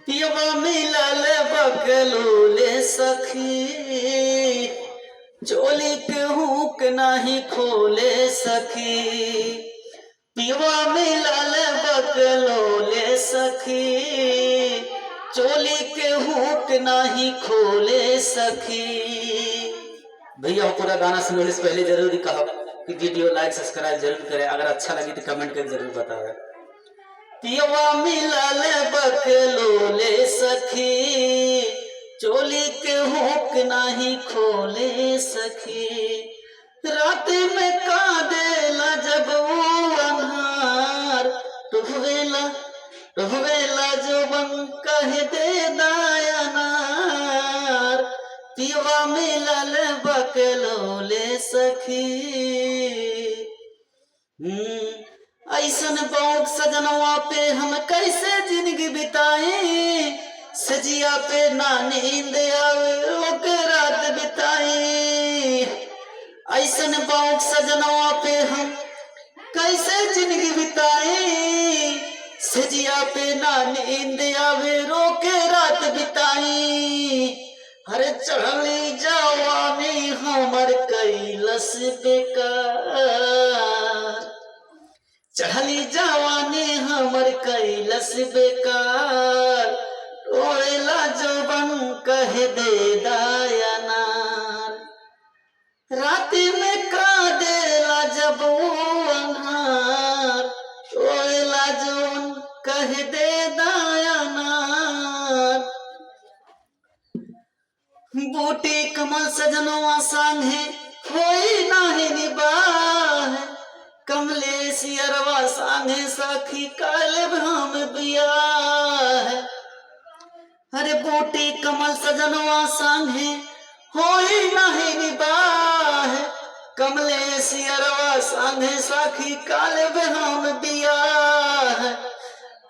पियवा मिलल बकलोले सखी, चोली के हुक नहीं खोले सखी। पियवा मिलल बकलोले सखी, चोली के हुक नहीं खोले सखी। भैया पूरा गाना सुनने से पहले जरूरी कहा कि वीडियो लाइक सब्सक्राइब जरूर करें। अगर अच्छा लगी तो कमेंट कर जरूर बताएं। पियवा मिलल बकलोले सखी, चोली के हुक नहीं खोले सखी। रात में का देला जब वो अन्हार, टुहवेला जोबन कह दे दायनार। पियवा मिलल बकलोले सखी। ऐसन बौक सजनवा पे हम कैसे जिंदगी बिताए, सजिया पे ना नींद आवे रोक रात बिताए। ऐसन बौक सजनवा पे हम कैसे जिंदगी बिताए, सजिया पे ना नींद आवे रोक रात बिताए। हरे चढ़ली जवानी हमर कैलस बेकार, चढ़ली जवानी हमर कैलस बेकार। टोला जोबन कह दे दायनार, रात में का देला जब वो अन्हार। टोला जोबन कह दे दायनार। बूटी कमल सजनवा संगे होई नाही निबाह, कमलेश अरवा संगे सखी कालब हम बियाह। अरे बूटी कमल सजनवा संगे होई नाही निबाह, कमलेश अरवा संगे सखी कालब हम बियाह।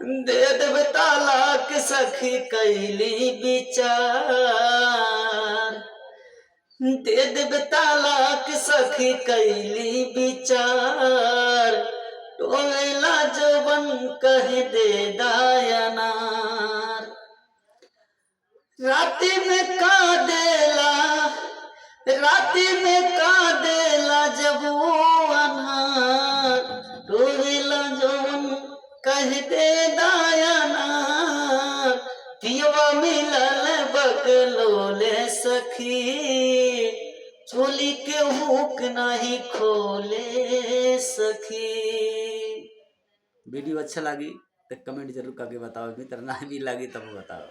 दे देव तालाक सखी कैली विचार, दे देव तालाक सखी कैली विचार। टोला जोबन कह दे दायनार, रात में का देला, रात में का देला जब वो अन्हार। टोला जोबन कह दे दायनार। पियवा मिलल बकलोले सखी, चोली के हुक नहीं खोले सखी। वीडियो अच्छा लगी तो कमेंट जरूर करके बताओ, मित्र नहीं भी लगी तब बताओ।